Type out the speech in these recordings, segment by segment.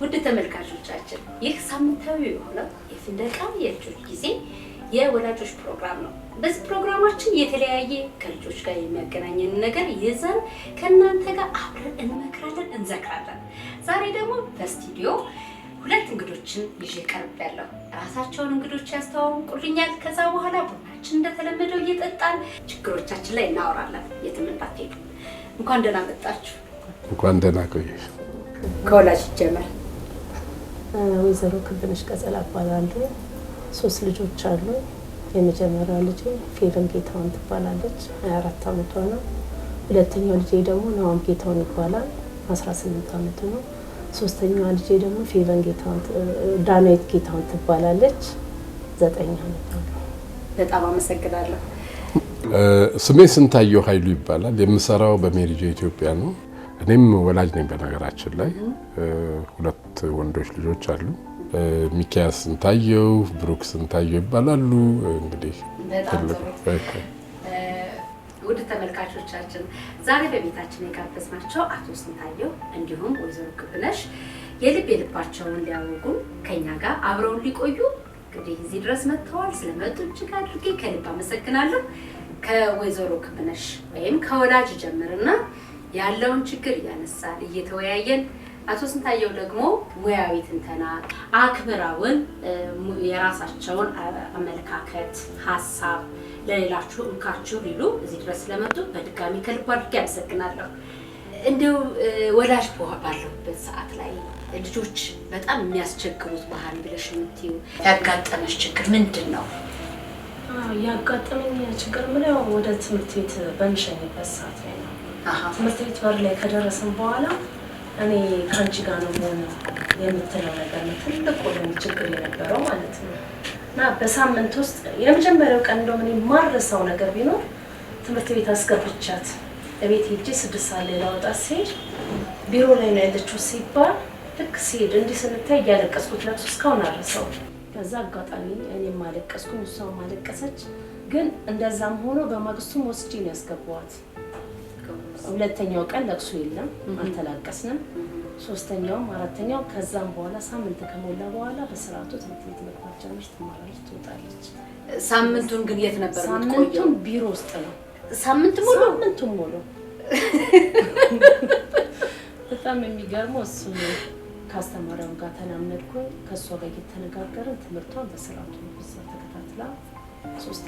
ውድ ተመልካቾቻችን ይህ ሳምንታዊ የሆነው የፍንደቃ የልጆች ጊዜ የወላጆች ፕሮግራም ነው። በዚህ ፕሮግራማችን የተለያየ ከልጆች ጋር የሚያገናኘን ነገር ይዘን ከእናንተ ጋር አብረን እንመክራለን፣ እንዘክራለን። ዛሬ ደግሞ በስቱዲዮ ሁለት እንግዶችን ይዤ ቀርቤያለሁ። ራሳቸውን እንግዶች ያስተዋውቁልኛል። ከዛ በኋላ ቡናችን እንደተለመደው እየጠጣን ችግሮቻችን ላይ እናወራለን። የትም እንዳትሄዱ። እንኳን ደህና መጣችሁ። እንኳን ደህና ቆየሽ። ከወላጅ ጀመር። ወይዘሮ ክብነሽ ቀጸላ እባላለሁ። 3 ልጆች አሉ። የመጀመሪያው ልጄ ፌቨን ጌታውን ትባላለች፣ 24 ዓመቷ ነው። ሁለተኛው ልጄ ደግሞ ናሆም ጌታውን ይባላል፣ 18 ዓመቱ ነው። ሶስተኛዋ ልጄ ደግሞ ፌቨን ጌታውን ዳናይት ጌታውን ትባላለች፣ 9 ዓመቷ ነው። በጣም አመሰግናለሁ። ስሜ ስንታየው ኃይሉ ይባላል። የምሰራው በሜሪጆ ኢትዮጵያ ነው። እኔም ወላጅ ነኝ። በነገራችን ላይ 2 ወንዶች ልጆች አሉ። ሚኪያስ ስንታየው፣ ብሩክ ስንታየው ይባላሉ። እንግዲህ ውድ ተመልካቾቻችን ዛሬ በቤታችን የጋበዝናቸው አቶ ስንታየው እንዲሁም ወይዘሮ ክብነሽ የልባቸውን ሊያወጉን ከኛ ጋር አብረውን ሊቆዩ እንግዲህ እዚህ ድረስ መጥተዋል። ስለመጡ እጅግ አድርጌ ከልብ አመሰግናለሁ። ከወይዘሮ ክብነሽ ወይም ከወላጅ ጀምርና ያለውን ችግር እያነሳን እየተወያየን አቶ ስንታየው ደግሞ ሙያዊ ትንተና አክብራውን የራሳቸውን አመለካከት ሀሳብ ለሌላችሁ እንካችሁ ሊሉ እዚህ ድረስ ስለመጡ በድጋሚ ከልብ አድርጌ አመሰግናለሁ። እንደው ወላጅ ባለበት ሰዓት ላይ ልጆች በጣም የሚያስቸግሩት ባህል ብለሽ የምትይው ያጋጠመሽ ችግር ምንድን ነው? ያጋጠመኝ ችግር ምለው ወደ ትምህርት ቤት በምሸኝበት ሰዓት ላይ ነው። ትምህርት ቤት በር ላይ ከደረስን በኋላ እኔ ካንቺ ጋር ነው የምሆነው የምትለው ነገር ነው ትልቁ ችግር የነበረው ማለት ነው። እና በሳምንት ውስጥ የመጀመሪያው ቀን እንደውም እኔ የማረሳው ነገር ቢኖር ትምህርት ቤት አስገብቻት እቤት ሄጄ 6 ሰዓት ላይ ላወጣ ሲሄድ ቢሮ ላይ ነው ያለችው ሲባል ልክ ሲሄድ እንዲህ ስንታይ እያለቀስኩት ለቅሶ እስካሁን አረሳው። ከዛ አጋጣሚ እኔም አለቀስኩኝ፣ እሷም አለቀሰች። ግን እንደዛም ሆኖ በማግስቱም ወስጄ ነው ያስገባኋት። ሁለተኛው ቀን ለቅሶ የለም፣ አልተላቀስንም። ሶስተኛውም አራተኛው ከዛም በኋላ ሳምንት ከሞላ በኋላ በስርዓቱ ትምህርት ቤት መግባት ጀመረች፣ ትማራለች፣ ትወጣለች። ሳምንቱን ግን የት ነበር የምትቆየው? ሳምንቱን ቢሮ ውስጥ ነው። ሳምንቱን ሙሉ በጣም የሚገርመው እሱ ነው። ከአስተማሪው ጋር ተናመድኩኝ፣ ከእሷ ጋር እየተነጋገርን ትምህርቷን በስርዓቱ ብቻ ተከታትላ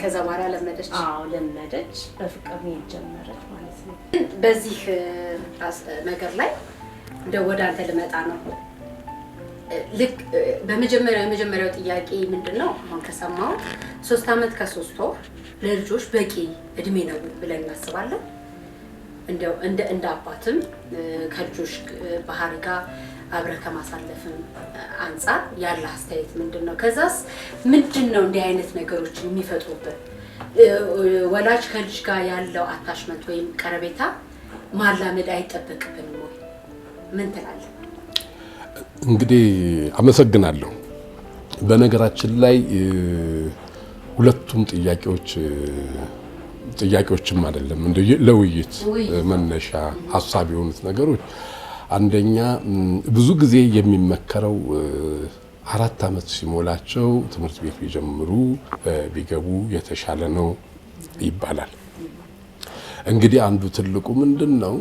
ከዛ በኋላ ለመደች። ለመደች፣ በፍቅር ነው የጀመረች ማለት ነው። በዚህ ነገር ላይ እንደው ወደ አንተ ልመጣ ነው። ልክ የመጀመሪያው ጥያቄ ምንድነው? አሁን ከሰማው 3 ዓመት ከ3 ወር ለልጆች በቂ እድሜ ነው ብለን እናስባለን። እንደው እንደ አባትም ከልጆች ባህሪ ጋር አብረህ ከማሳለፍም አንፃር ያለ አስተያየት ምንድነው? ከዛስ ምንድነው እንዲህ አይነት ነገሮችን የሚፈጥሩበት? ወላጅ ከልጅ ጋር ያለው አታችመንት ወይም ቀረቤታ ማላመድ አይጠበቅብንም ወይ? ምን ትላለህ? እንግዲህ አመሰግናለሁ። በነገራችን ላይ ሁለቱም ጥያቄዎችም አይደለም እንደ ለውይይት መነሻ ሐሳብ የሆኑት ነገሮች፣ አንደኛ ብዙ ጊዜ የሚመከረው 4 ዓመት ሲሞላቸው ትምህርት ቤት ቢገቡ የተሻለ ነው ይባላል። እንግዲህ አንዱ ትልቁ ምንድነው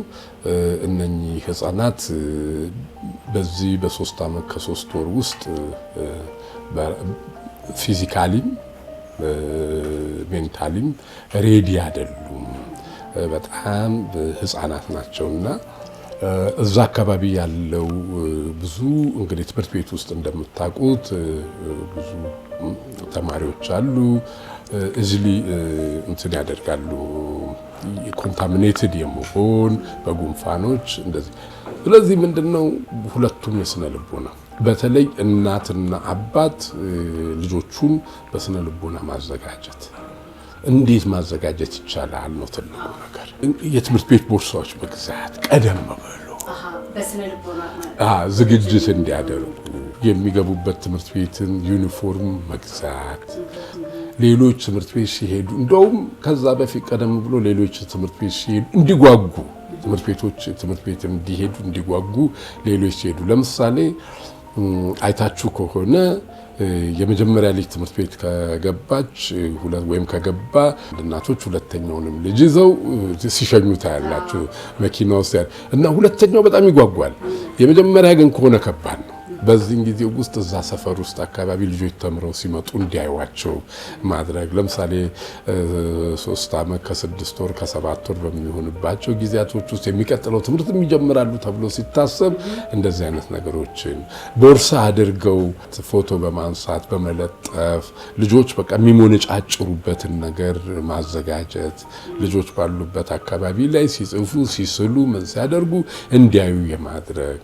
እነኚህ ህፃናት በዚህ በ3 ዓመት ከ3 ወር ውስጥ ፊዚካሊም ሜንታሊም ሬዲ አይደሉም። በጣም ህፃናት ናቸውና እዛ አካባቢ ያለው ብዙ እንግዲህ ትምህርት ቤት ውስጥ እንደምታውቁት ብዙ ተማሪዎች አሉ። እዚሊ እንትን ያደርጋሉ፣ ኮንታሚኔትድ የመሆን በጉንፋኖች እንደዚህ። ስለዚህ ምንድነው ሁለቱም የስነ ልቦና በተለይ እናትና አባት ልጆቹን በስነ ልቦና ማዘጋጀት፣ እንዴት ማዘጋጀት ይቻላል ነው ትልቁ ነገር። የትምህርት ቤት ቦርሳዎች መግዛት፣ ቀደም ብሎ በስነ ልቦና ዝግጅት እንዲያደርጉ፣ የሚገቡበት ትምህርት ቤትን ዩኒፎርም መግዛት፣ ሌሎች ትምህርት ቤት ሲሄዱ እንደውም ከዛ በፊት ቀደም ብሎ ሌሎች ትምህርት ቤት ሲሄዱ እንዲጓጉ ትምህርት ቤት እንዲሄዱ እንዲጓጉ ሌሎች ሲሄዱ ለምሳሌ አይታችሁ ከሆነ የመጀመሪያ ልጅ ትምህርት ቤት ከገባች ወይም ከገባ እናቶች ሁለተኛውንም ልጅ ይዘው ሲሸኙ ታያላችሁ መኪና ውስጥ እና ሁለተኛው በጣም ይጓጓል። የመጀመሪያ ግን ከሆነ ከባድ ነው። በዚህ ጊዜ ውስጥ እዛ ሰፈር ውስጥ አካባቢ ልጆች ተምረው ሲመጡ እንዲያዩዋቸው ማድረግ ለምሳሌ 3 ዓመት ከ6 ወር ከ7 ወር በሚሆንባቸው ጊዜያቶች ውስጥ የሚቀጥለው ትምህርት ይጀምራሉ ተብሎ ሲታሰብ እንደዚህ አይነት ነገሮችን ቦርሳ አድርገው ፎቶ በማንሳት በመለጠፍ ልጆች በቃ የሚሞነጫጭሩበትን ነገር ማዘጋጀት ልጆች ባሉበት አካባቢ ላይ ሲጽፉ ሲስሉ ምን ሲያደርጉ እንዲያዩ የማድረግ